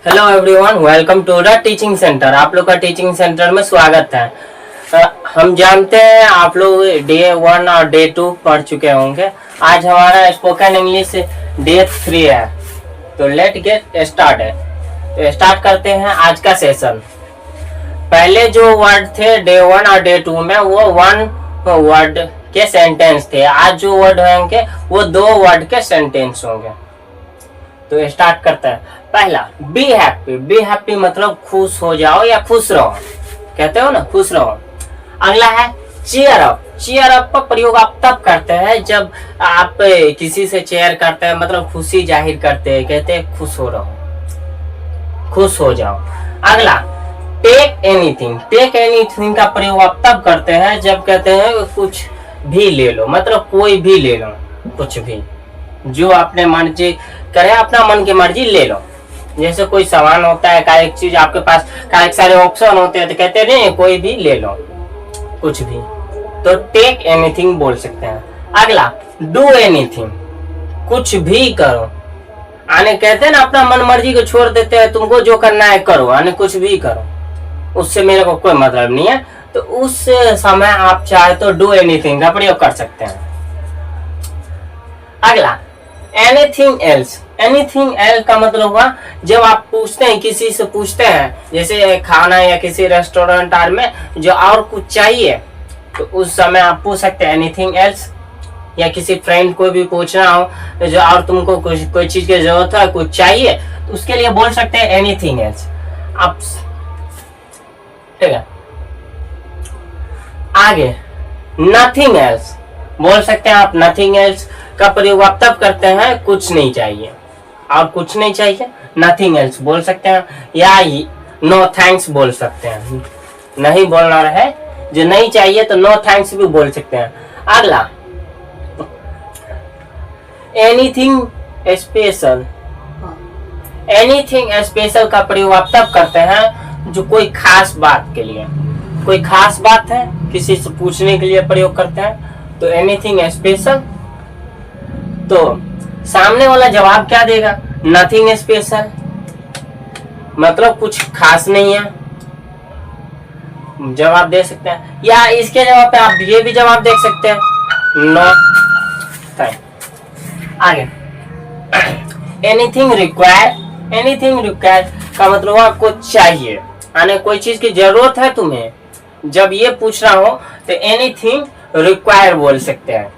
Hello everyone, welcome to the teaching centre. आप लोग का टीचिंग सेंटर में स्वागत है। हम जानते हैं आप लोग डे 1 और डे 2 पढ़ चुके होंगे। आज हमारा स्पोकन इंग्लिश डे 3 है, तो लेट गेट स्टार्ट है। तो स्टार्ट करते हैं आज का सेशन। पहले जो वर्ड थे डे 1 और डे 2 में, वो 1 वर्ड के सेंटेंस थे। आज जो वर्ड होंगे वो 2 वर्ड के सेंटेंस होंगे। तो स्टार्ट करते हैं। पहला, बी हैप्पी। बी हैप्पी मतलब खुश हो जाओ या खुश रहो, कहते हो ना, खुश रहो। अगला है चीयर अप। चीयर अप का प्रयोग आप तब करते हैं जब आप किसी से चेयर करते हैं, मतलब खुशी जाहिर करते हैं, कहते हैं खुश हो रहो, खुश हो जाओ। अगला टेक एनीथिंग। टेक एनीथिंग का प्रयोग आप तब करते हैं जब कहते हैं कुछ भी ले लो, मतलब कोई भी ले लो, कुछ भी जो अपने मर्जी करे, अपना मन की मर्जी ले लो। जैसे कोई सामान होता है, का एक चीज आपके पास, का एक सारे ऑप्शन होते हैं, तो कहते हैं नहीं कोई भी ले लो, कुछ भी। तो टेक एनीथिंग बोल सकते हैं। अगला डू एनीथिंग, कुछ भी करो। आने कहते हैं ना अपना मन मर्जी को छोड़ देते हैं, तुमको जो करना है करो, आने कुछ भी करो, उससे मेरे को कोई मतलब नहीं है। तो उस समय आप चाहे तो डू एनीथिंग का प्रयोग कर सकते हैं। अगला एनीथिंग एल्स। एनीथिंग एल्स का मतलब हुआ जब आप पूछते हैं, किसी से पूछते हैं, जैसे खाना या किसी रेस्टोरेंट आर में जो और कुछ चाहिए, तो उस समय आप पूछ सकते हैं एनीथिंग एल्स। या किसी फ्रेंड को भी पूछना हो जो और तुमको कोई चीज की जरूरत है, कुछ चाहिए, तो उसके लिए बोल सकते हैं एनीथिंग एल्स आप, ठीक है। आगे नथिंग एल्स बोल सकते हैं आप। नथिंग एल्स का प्रयोग आप तब करते हैं कुछ नहीं चाहिए, और कुछ नहीं चाहिए नथिंग एल्स बोल सकते हैं। या नो थैंक्स बोल सकते हैं, नहीं बोलना रहे जो नहीं चाहिए तो नो थैंक्स भी बोल सकते हैं। अगला एनीथिंग स्पेशल। एनीथिंग स्पेशल का प्रयोग आप तब करते हैं जो कोई खास बात के लिए, कोई खास बात है किसी से पूछने के लिए प्रयोग करते हैं, तो एनीथिंग स्पेशल। तो सामने वाला जवाब क्या देगा? नथिंग स्पेशल, मतलब कुछ खास नहीं है, जवाब दे सकते हैं। या इसके जवाब पे आप ये भी जवाब दे सकते हैं, नो थैंक। आगे एनीथिंग रिक्वायर। एनीथिंग रिक्वायर का मतलब आपको चाहिए, यानी कोई चीज की जरूरत है तुम्हें, जब ये पूछ रहा हो तो एनीथिंग रिक्वायर बोल सकते हैं।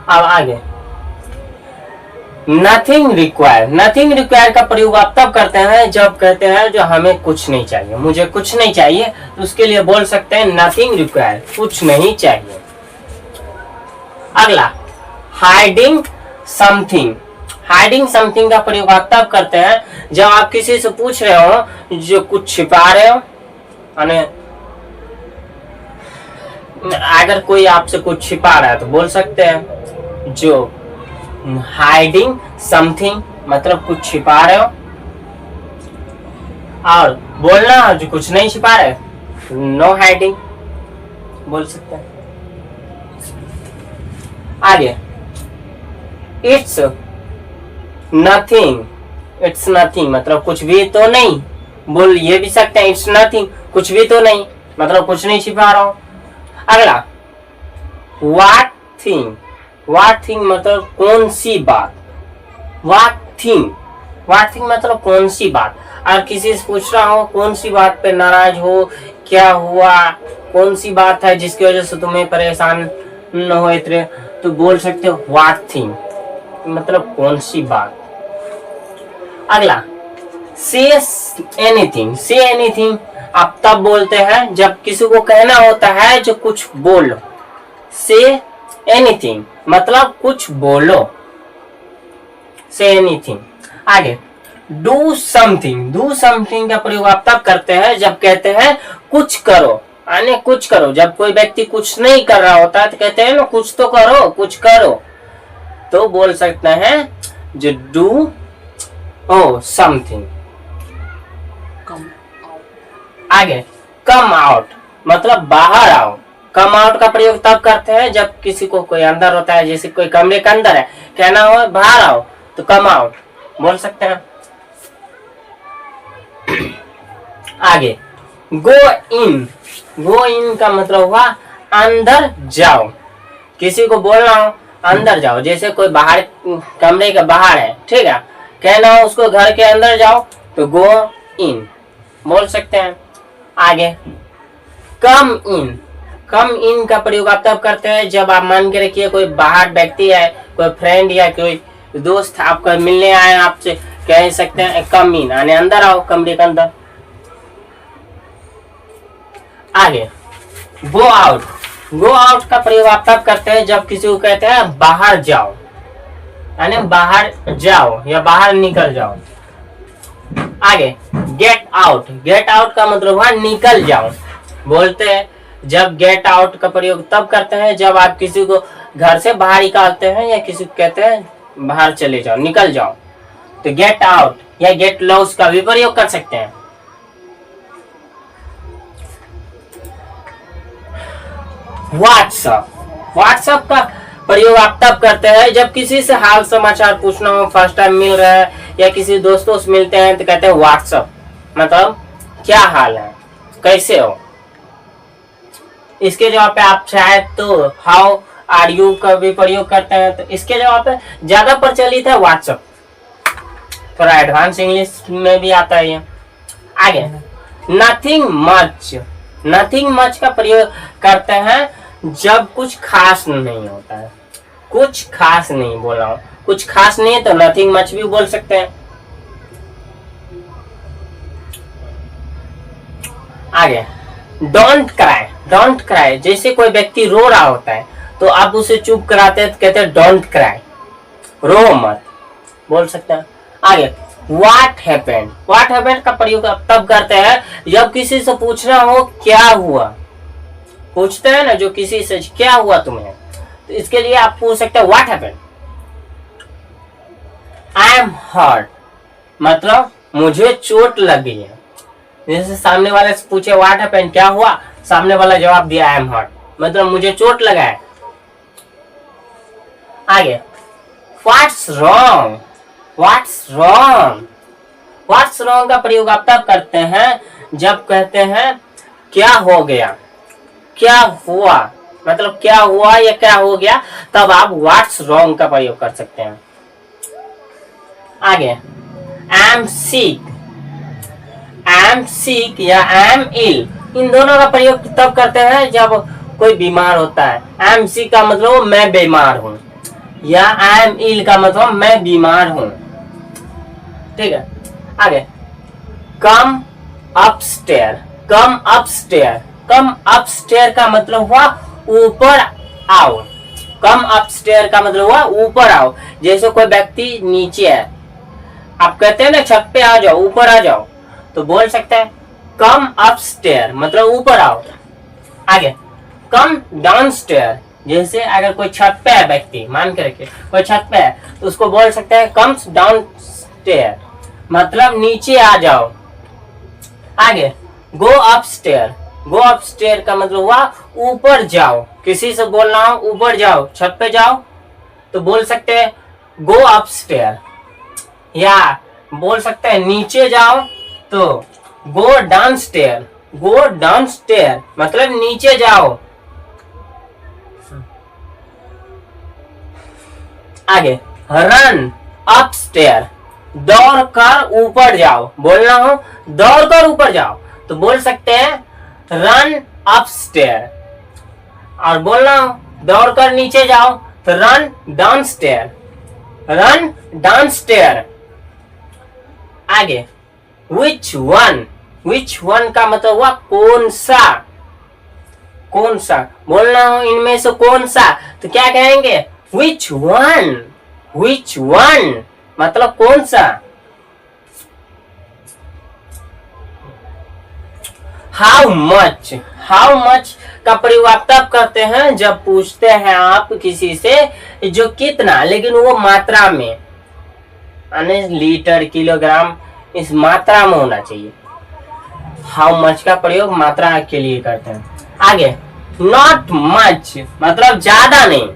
अब आगे नथिंग रिक्वायर। नथिंग रिक्वायर का प्रयोग आप तब करते हैं जब कहते हैं जो हमें कुछ नहीं चाहिए, मुझे कुछ नहीं चाहिए, तो उसके लिए बोल सकते हैं नथिंग रिक्वायर, कुछ नहीं चाहिए। अगला हाइडिंग समथिंग। हाइडिंग समथिंग का प्रयोग आप तब करते हैं जब आप किसी से पूछ रहे हो जो कुछ छिपा रहे हो, अगर कोई आपसे कुछ छिपा रहा है तो बोल सकते हैं जो हाइडिंग समथिंग, मतलब कुछ छिपा रहे हो। और बोलना जो कुछ नहीं छिपा रहे, नो हाइडिंग बोल सकते हैं। आगे इट्स नथिंग। इट्स नथिंग मतलब कुछ भी तो नहीं, बोल ये भी सकते हैं इट्स नथिंग, कुछ भी तो नहीं, मतलब कुछ नहीं छिपा रहा हूं। अगला व्हाट थिंग। व्हाट थिंग मतलब कौन सी बात। व्हाट थिंग, व्हाट थिंग मतलब कौन सी बात। और किसी से पूछ रहा हो कौन सी बात पे नाराज हो, क्या हुआ, कौन सी बात है जिसकी वजह से तुम्हें परेशान न हो इतने, तो बोल सकते हो व्हाट थिंग, मतलब कौन सी बात। अगला से एनीथिंग। से एनीथिंग आप तब बोलते हैं जब किसी को कहना होता है जो कुछ बोलो। से एनीथिंग मतलब कुछ बोलो, से एनीथिंग। आगे डू समथिंग। डू समथिंग का प्रयोग आप तब करते हैं जब कहते हैं कुछ करो, यानी कुछ करो। जब कोई व्यक्ति कुछ नहीं कर रहा होता है तो कहते हैं ना कुछ तो करो, कुछ करो, तो बोल सकते हैं जो डू समथिंग। आगे कम आउट मतलब बाहर आओ, कम आउट का प्रयोग तब करते हैं जब किसी को कोई अंदर होता है, जैसे कोई कमरे के अंदर है, कहना हो बाहर आओ तो कम आउट बोल सकते हैं। आगे गो इन। गो इन का मतलब हुआ अंदर जाओ। किसी को बोलना हो अंदर जाओ, जैसे कोई बाहर कमरे के बाहर है, ठीक है, कहना हो उसको घर के अंदर जाओ तो गो इन बोल सकते हैं। आगे कम इन। कम इन का प्रयोग आप तब करते हैं जब आप मान के रखिए कोई बाहर व्यक्ति है, कोई फ्रेंड या कोई दोस्त आपका मिलने आए, आपसे कह सकते हैं कम इन, आने अंदर आओ कमरे के अंदर। आगे गो आउट। गो आउट का प्रयोग आप तब करते हैं जब किसी को कहते हैं बाहर जाओ, यानी बाहर जाओ या बाहर निकल जाओ। आगे गेट आउट। गेट आउट का मतलब हुआ निकल जाओ। बोलते हैं जब गेट आउट का प्रयोग तब करते हैं जब आप किसी को घर से बाहर निकालते हैं या किसी को कहते हैं बाहर चले जाओ, निकल जाओ, तो गेट आउट या गेट लॉस का भी प्रयोग कर सकते हैं। व्हाट्सएप। व्हाट्सएप का प्रयोग आप तब करते हैं जब किसी से हाल समाचार पूछना हो, फर्स्ट टाइम मिल रहा है या किसी दोस्तों से मिलते हैं तो कहते हैं व्हाट्सएप, मतलब क्या हाल है, कैसे हो। इसके जवाब पे आप चाहे तो हाउ आर यू का भी प्रयोग करते हैं, तो इसके जवाब पे ज्यादा प्रचलित है व्हाट्सएप। थोड़ा एडवांस इंग्लिश में भी आता है ये। आगे नथिंग मच। नथिंग मच का प्रयोग करते हैं जब कुछ खास नहीं होता है। कुछ खास नहीं बोल रहा हूं, कुछ खास नहीं है तो नथिंग मच भी बोल सकते हैं। आगे डोंट क्राई। डोंट क्राई, जैसे कोई व्यक्ति रो रहा होता है तो आप उसे चुप कराते हैं तो कहते हैं डोंट क्राई, रो मत बोल सकते हैं। आगे व्हाट हैपेंड। व्हाट हैपेंड का प्रयोग तब करते हैं जब किसी से पूछना हो क्या हुआ। पूछते हैं ना जो किसी से क्या हुआ तुम्हें, तो इसके लिए आप पूछ सकते हैं what happened. I am hurt, मतलब मुझे चोट लगी है। जैसे सामने वाले से पूछे व्हाट हैपेंड, क्या हुआ, सामने वाला जवाब दिया आई एम हर्ट, मतलब मुझे चोट लगा है। आगे what's wrong. What's wrong. What's wrong का प्रयोग आप तब करते हैं जब कहते हैं क्या हो गया, क्या हुआ, मतलब क्या हुआ या क्या हो गया, तब आप व्हाट्स रॉन्ग का प्रयोग कर सकते हैं। आगे I am sick. I am sick या आई एम इल, इन दोनों का प्रयोग तब करते हैं जब कोई बीमार होता है। आई एम सिक का मतलब मैं बीमार हूं, या आई एम इल का मतलब मैं बीमार हूं, ठीक है। आगे कम अपस्टेयर। कम अपस्टेयर। कम अपस्टेयर का मतलब हुआ ऊपर आओ। कम अपस्टेयर का मतलब हुआ ऊपर आओ। जैसे कोई व्यक्ति नीचे है, आप कहते हैं ना छत पे आ जाओ, ऊपर आ जाओ, तो बोल सकते हैं कम अपस्टेयर, मतलब ऊपर आओ। आगे कम डाउनस्टेयर। जैसे अगर कोई छत पे है व्यक्ति, मान के रखिए कोई छत पे है, तो उसको बोल सकते हैं कम्स डाउनस्टेयर, मतलब नीचे आ जाओ। आगे गो अपस्टेयर। गो अपस्टेयर का मतलब हुआ ऊपर जाओ। किसी से बोलना हो ऊपर जाओ, छत पे जाओ, तो बोल सकते हैं गो अपस्टेयर, या बोल सकते हैं नीचे जाओ तो गो डाउनस्टेयर। गो डाउनस्टेयर मतलब नीचे जाओ। आगे रन अपस्टेयर, दौड़ कर ऊपर जाओ। बोलना हो दौड़ कर ऊपर जाओ तो बोल सकते हैं रन अपस्टेयर, और बोलना हो दौड़ कर नीचे जाओ तो रन डाउनस्टेयर। Run downstair. आगे विच वन। विच वन का मतलब हुआ कौन सा। कौन सा बोलना हो इनमें से कौन सा, तो क्या कहेंगे विच वन। विच वन मतलब कौन सा। How much. हाउ मच का प्रयोग आप तब करते हैं जब पूछते हैं आप किसी से जो कितना, लेकिन वो मात्रा में, यानी लीटर किलोग्राम इस मात्रा में होना चाहिए। हाउ मच का प्रयोग मात्रा के लिए करते हैं। आगे नॉट मच मतलब ज्यादा नहीं,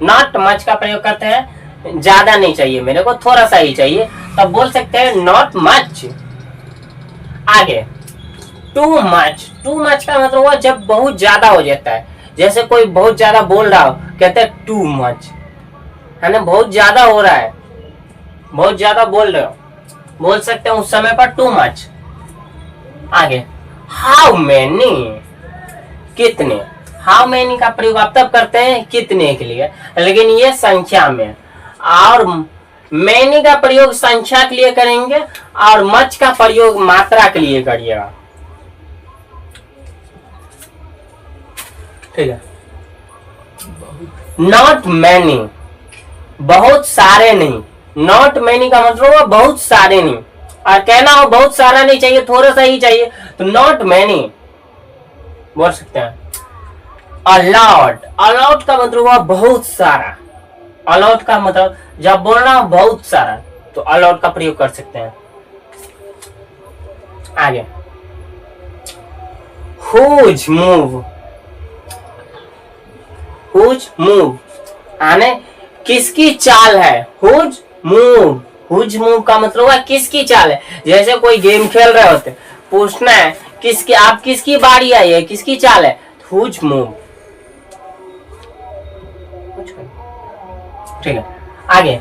नॉट मच का प्रयोग करते हैं ज्यादा नहीं चाहिए मेरे को, थोड़ा सा ही चाहिए, तब बोल सकते हैं नॉट मच। आगे टू मच, टू मच का मतलब हुआ जब बहुत ज्यादा हो जाता है, जैसे कोई बहुत ज्यादा बोल रहा हो कहते हैं टू मच, है ना, बहुत ज्यादा हो रहा है, बहुत ज्यादा बोल रहे हो, बोल सकते हैं उस समय पर टू मच। आगे हाउ मेनी, कितने, हाउ मेनी का प्रयोग आप तब करते हैं कितने के लिए, लेकिन ये संख्या में, और मेनी का प्रयोग संख्या के लिए करेंगे और मच का प्रयोग मात्रा के लिए करिएगा, ठीक है। नॉट मैनी, बहुत सारे नहीं, नॉट मैनी का मतलब हुआ बहुत सारे नहीं, और कहना हो बहुत सारा नहीं चाहिए, थोड़ा सा ही चाहिए, तो नॉट मैनी बोल सकते हैं। अलाउड, अलाउड का मतलब हुआ बहुत सारा, अलाउड का मतलब जब बोलना हो बहुत सारा तो अलाउड का प्रयोग कर सकते हैं। आगे हुज मूव, हुज मूव आने किसकी चाल है, हुज मूव, हुज मूव का मतलब है किसकी चाल है, जैसे कोई गेम खेल रहे होते पूछना है किसकी, आप किसकी बारी आई है, किसकी चाल है, हुज मूव, ठीक है। आगे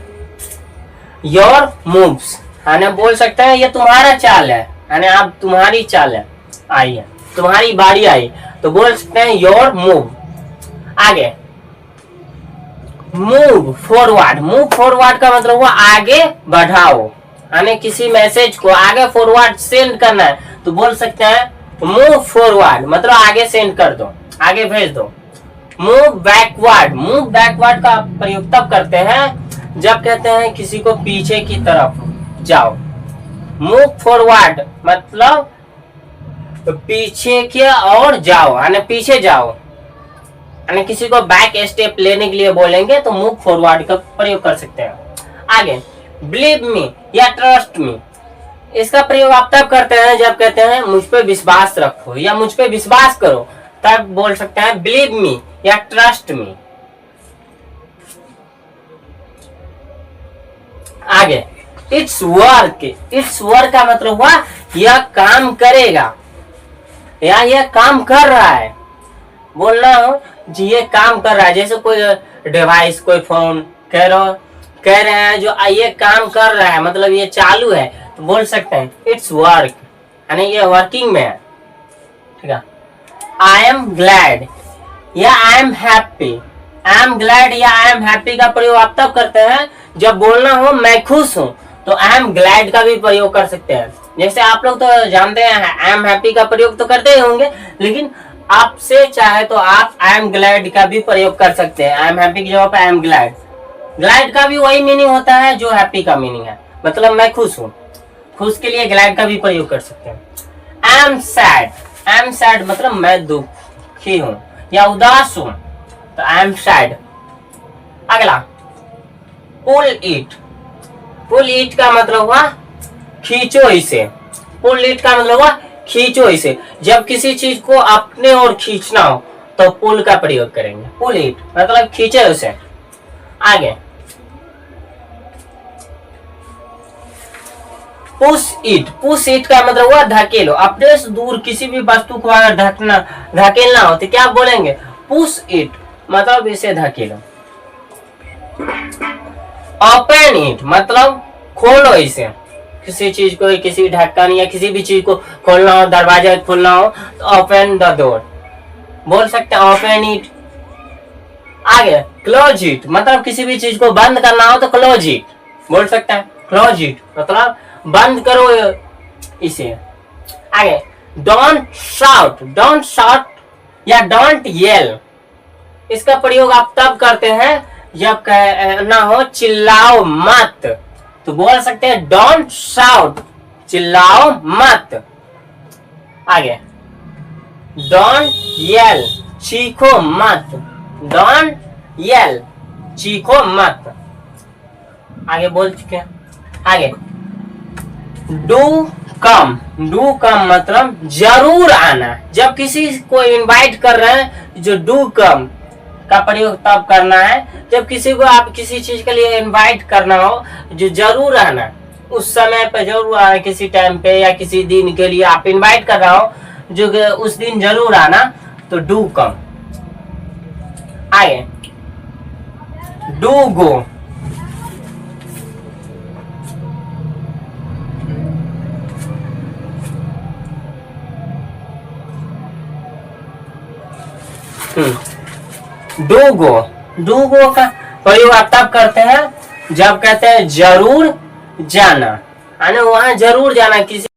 योर मूव्स, है बोल सकते हैं ये तुम्हारा चाल है, आप तुम्हारी चाल है आई है, तुम्हारी बारी आई, तो बोल सकते हैं योर मूव। आगे मूव फॉरवर्ड, मूव फॉरवर्ड का मतलब हुआ आगे बढ़ाओ, यानी किसी मैसेज को आगे फॉरवर्ड सेंड करना है तो बोल सकते हैं मूव फॉरवर्ड, मतलब आगे सेंड कर दो, आगे भेज दो। मूव बैकवर्ड, मूव बैकवर्ड का प्रयोग तब करते हैं जब कहते हैं किसी को पीछे की तरफ जाओ, मूव फॉरवर्ड मतलब पीछे की ओर जाओ, यानी पीछे जाओ, यानी किसी को बैक स्टेप लेने के लिए बोलेंगे तो मूव फॉरवर्ड का प्रयोग कर सकते हैं। आगे बिलीव मी या ट्रस्ट मी, इसका प्रयोग आप तब करते हैं जब कहते हैं मुझ पे विश्वास रखो या मुझ पे विश्वास करो, तब बोल सकते हैं बिलीव मी या ट्रस्ट मी। आगे इट्स वर्क, इट्स वर्क का मतलब हुआ यह काम करेगा या यह काम कर रहा है, बोलना हो जी ये काम कर रहा है, जैसे कोई डिवाइस कोई फोन कह रहे हैं जो ये काम कर रहा है मतलब ये चालू है, तो बोल सकते हैं इट्स वर्क, यानी ये वर्किंग में है, ठीक है। आई एम ग्लैड या I am happy, I am glad या आई एम हैप्पी का प्रयोग आप तब करते हैं जब बोलना हो मैं खुश हूं, तो आई एम ग्लैड का भी प्रयोग कर सकते हैं। जैसे आप लोग तो जानते हैं आई एम हैप्पी का प्रयोग तो करते ही होंगे, लेकिन आपसे चाहे तो आप आई एम ग्लैड का भी प्रयोग कर सकते हैं, आई एम हैप्पी की जगह पे आई एम ग्लैड। ग्लैड का भी वही मीनिंग होता है जो हैप्पी का मीनिंग है, मतलब मैं खुश हूँ, खुश के लिए ग्लैड का भी प्रयोग कर सकते हैं। I am sad, I am sad मतलब मैं दुखी हूँ या उदास हूँ, तो आई एम सैड। अगला पुल इट, पुल इट का मतलब हुआ खींचो इसे, पुल इट का मतलब हुआ खींचो इसे, जब किसी चीज को अपने ओर खींचना हो तो पुल का प्रयोग करेंगे, पुल इट मतलब खींचे उसे। आगे पुश इट, पुश इट का मतलब हुआ धकेलो, अपने से दूर किसी भी वस्तु को अगर धकेलना हो तो क्या बोलेंगे पुश इट, मतलब इसे धकेलो। ओपन इट मतलब खोलो इसे, किसी चीज को किसी ढक्कन या किसी भी चीज को खोलना हो, दरवाजा खोलना हो तो ओपन द डोर, बोल सकते हैं ओपन इट। आगे क्लोज इट मतलब किसी भी चीज को बंद करना हो तो क्लोज इट, बोल सकते हैं क्लोज इट मतलब बंद करो इसे। आगे डोंट शाउट, डोंट शाउट या डोंट येल, इसका प्रयोग आप तब करते हैं जब कहना हो चिल्लाओ मत, तो बोल सकते हैं डोंट शाउट, चिल्लाओ मत। आगे डोंट येल, चीखो मत, डोंट येल, चीखो मत, आगे बोल चुके हैं। आगे डू डू कम मतलब जरूर आना। जब किसी को इनवाइट कर रहे हैं जो डू कम का प्रयोग तब करना है जब किसी को आप किसी चीज के लिए इनवाइट करना हो, जो जरूर आना, उस समय पे जरूर आना, किसी टाइम पे या किसी दिन के लिए आप इनवाइट कर रहा हो जो उस दिन जरूर आना, तो डू कम। आगे डू गो। डू गो का प्रयोग आप तब करते हैं जब कहते हैं जरूर जाना, वहां जरूर जाना, किसी